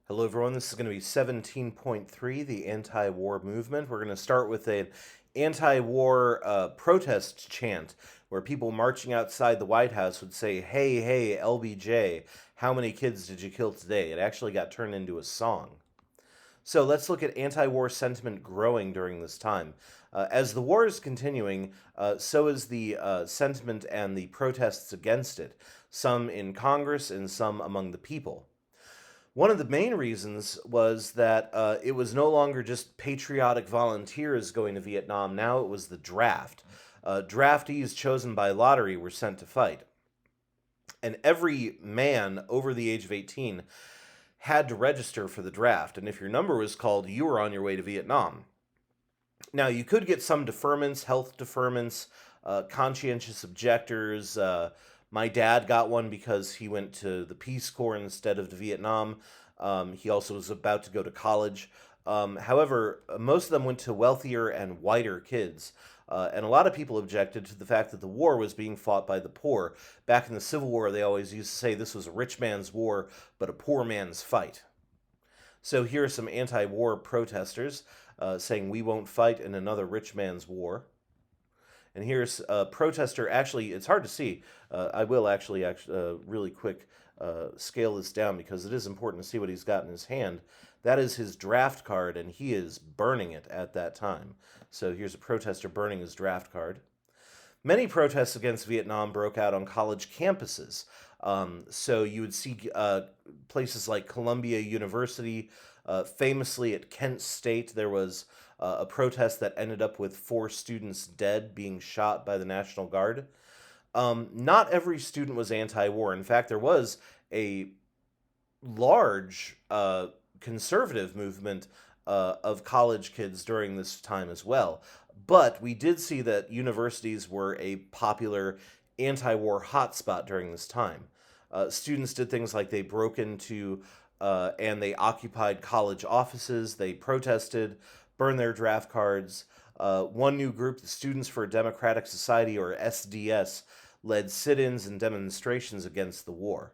Hello, everyone. This is going to be 17.3, the anti-war movement. We're going to start with an anti-war protest chant where people marching outside the White House would say, "Hey, hey, LBJ, how many kids did you kill today?" It actually got turned into a song. So let's look at anti-war sentiment growing during this time. As the war is continuing, so is the sentiment and the protests against it, some in Congress and some among the people. One of the main reasons was that it was no longer just patriotic volunteers going to Vietnam. Now it was the draft. Draftees chosen by lottery were sent to fight. And every man over the age of 18 had to register for the draft. And if your number was called, you were on your way to Vietnam. Now, you could get some deferments, health deferments, conscientious objectors. My dad got one because he went to the Peace Corps instead of to Vietnam. He also was about to go to college. However, most of them went to wealthier and whiter kids. And a lot of people objected to the fact that the war was being fought by the poor. Back in the Civil War, they always used to say this was a rich man's war, but a poor man's fight. So here are some anti war protesters saying, "We won't fight in another rich man's war." And here's a protester. Actually, it's hard to see. I will actually really quick scale this down because it is important to see what he's got in his hand. That is his draft card, and he is burning it at that time. So here's a protester burning his draft card. Many protests against Vietnam broke out on college campuses. So you would see places like Columbia University. Famously at Kent State, there was a protest that ended up with 4 students dead, being shot by the National Guard. Not every student was anti-war. In fact, there was a large conservative movement of college kids during this time as well. But we did see that universities were a popular anti-war hotspot during this time. Students did things like they broke into and they occupied college offices, they protested, burned their draft cards. One new group, the Students for a Democratic Society, or SDS, led sit-ins and demonstrations against the war.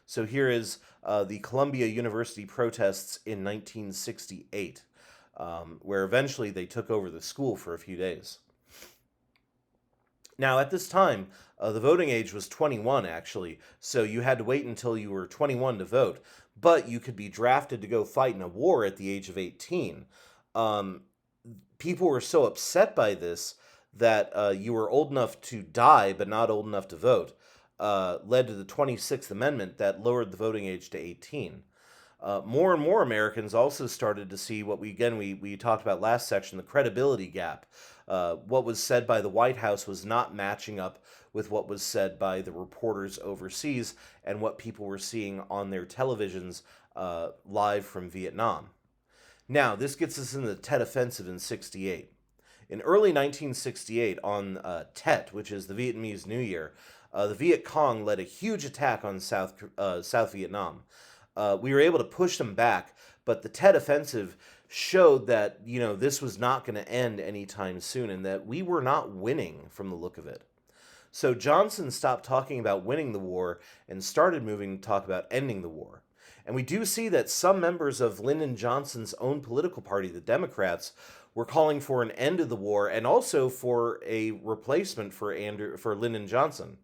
So here is the Columbia University protests in 1968, where eventually they took over the school for a few days. Now, at this time, the voting age was 21, actually, so you had to wait until you were 21 to vote, but you could be drafted to go fight in a war at the age of 18. Um, People were so upset by this that you were old enough to die but not old enough to vote, led to the 26th Amendment that lowered the voting age to 18. More and more Americans also started to see what we talked about last section, the credibility gap. What was said by the White House was not matching up with what was said by the reporters overseas and what people were seeing on their televisions live from Vietnam. Now, this gets us into the Tet Offensive in 68. In early 1968, on Tet, which is the Vietnamese New Year, the Viet Cong led a huge attack on South Vietnam. We were able to push them back, but the Tet Offensive showed that this was not going to end anytime soon, and that we were not winning from the look of it. So Johnson stopped talking about winning the war and started moving to talk about ending the war. And we do see that some members of Lyndon Johnson's own political party, the Democrats, were calling for an end of the war and also for a replacement for Lyndon Johnson.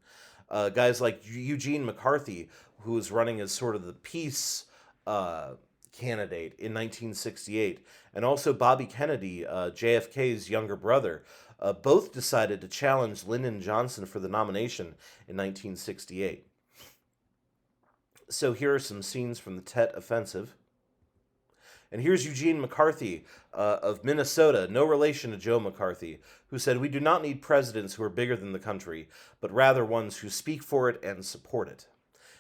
Guys like Eugene McCarthy, who was running as sort of the peace candidate in 1968, and also Bobby Kennedy, JFK's younger brother, both decided to challenge Lyndon Johnson for the nomination in 1968. So here are some scenes from the Tet Offensive. And here's Eugene McCarthy of Minnesota, no relation to Joe McCarthy, who said, "We do not need presidents who are bigger than the country, but rather ones who speak for it and support it."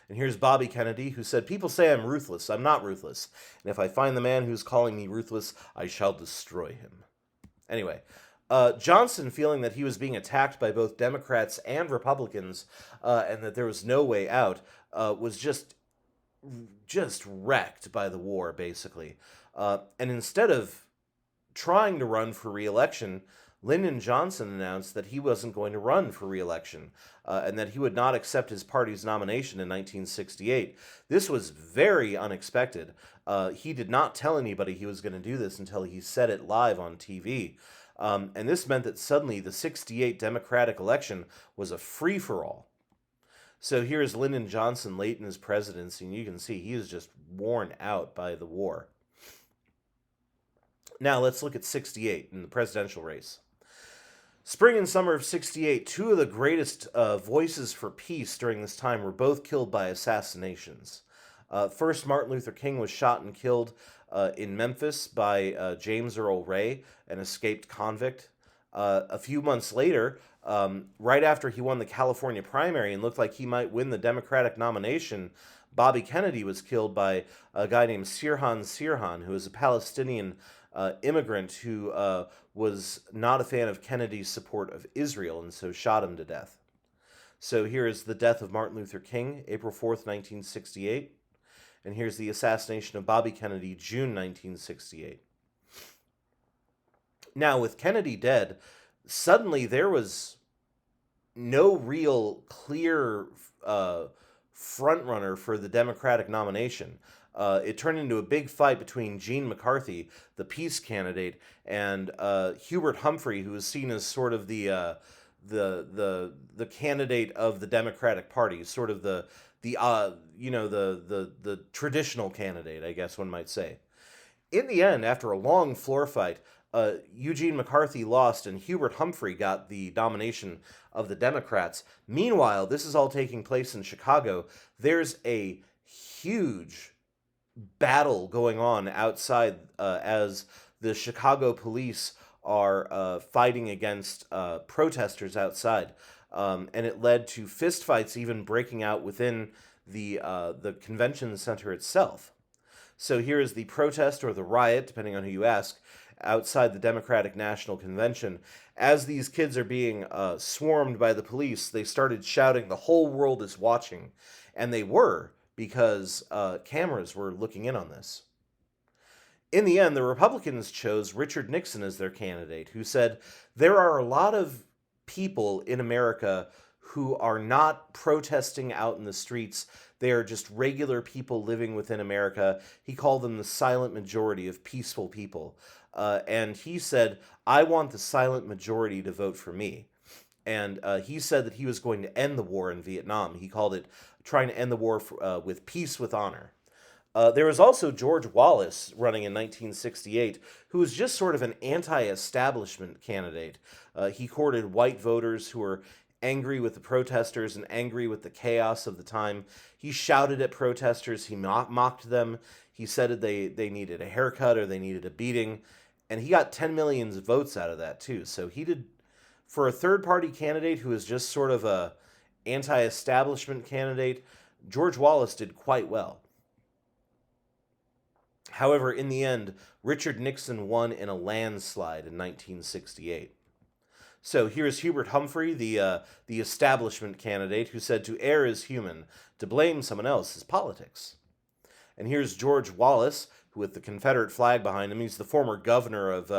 And here's Bobby Kennedy, who said, "People say I'm ruthless. I'm not ruthless. And if I find the man who's calling me ruthless, I shall destroy him." Anyway, Johnson, feeling that he was being attacked by both Democrats and Republicans and that there was no way out, was just wrecked by the war, basically. And instead of trying to run for re-election, Lyndon Johnson announced that he wasn't going to run for re-election and that he would not accept his party's nomination in 1968. This was very unexpected. He did not tell anybody he was going to do this until he said it live on TV. And this meant that suddenly the 68 Democratic election was a free-for-all. So here's Lyndon Johnson late in his presidency, and you can see he is just worn out by the war. Now let's look at 68 in the presidential race. Spring and summer of 68, two of the greatest voices for peace during this time were both killed by assassinations. First, Martin Luther King was shot and killed in Memphis by James Earl Ray, an escaped convict. A few months later, right after he won the California primary and looked like he might win the Democratic nomination, Bobby Kennedy was killed by a guy named Sirhan Sirhan, who was a Palestinian immigrant who was not a fan of Kennedy's support of Israel and so shot him to death. So here is the death of Martin Luther King, April 4th, 1968. And here's the assassination of Bobby Kennedy, June 1968. Now, with Kennedy dead, suddenly there was no real clear frontrunner for the Democratic nomination. It turned into a big fight between Gene McCarthy, the peace candidate, and Hubert Humphrey, who was seen as sort of the candidate of the Democratic Party, sort of the traditional candidate, I guess one might say. In the end, after a long floor fight, Eugene McCarthy lost and Hubert Humphrey got the nomination of the Democrats. Meanwhile, this is all taking place in Chicago. There's a huge battle going on outside as the Chicago police are fighting against protesters outside. And it led to fistfights even breaking out within the convention center itself. So here is the protest or the riot, depending on who you ask, outside the Democratic National Convention. As these kids are being swarmed by the police, they started shouting, "The whole world is watching." And they were, because cameras were looking in on this. In the end, the Republicans chose Richard Nixon as their candidate, who said, there are a lot of people in America who are not protesting out in the streets. They are just regular people living within America. He called them the silent majority of peaceful people. And he said, I want the silent majority to vote for me. And he said that he was going to end the war in Vietnam. He called it trying to end the war with peace with honor. There was also George Wallace running in 1968, who was just sort of an anti-establishment candidate. He courted white voters who were angry with the protesters and angry with the chaos of the time. He shouted at protesters. He mocked them. He said that they needed a haircut or they needed a beating. And he got 10 million votes out of that, too. So he did, for a third-party candidate who was just sort of a anti-establishment candidate, George Wallace did quite well. However, in the end, Richard Nixon won in a landslide in 1968. So here's Hubert Humphrey, the establishment candidate, who said to err is human, to blame someone else is politics. And here's George Wallace, who with the Confederate flag behind him, he's the former governor of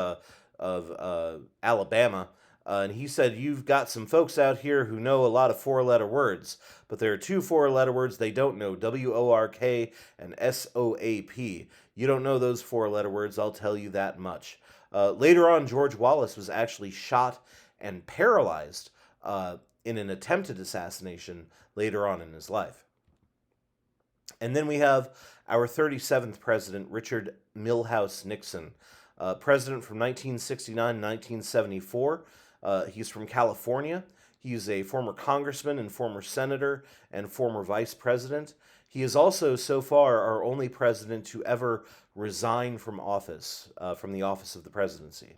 Alabama. And he said, you've got some folks out here who know a lot of four-letter words, but there are two four-letter words they don't know, W-O-R-K and S-O-A-P. You don't know those four-letter words, I'll tell you that much. Later on, George Wallace was actually shot and paralyzed in an attempted assassination later on in his life. And then we have our 37th president, Richard Milhous Nixon, president from 1969 to 1974. He's from California. He's a former congressman and former senator and former vice president. He is also, so far, our only president to ever resign from office, from the office of the presidency.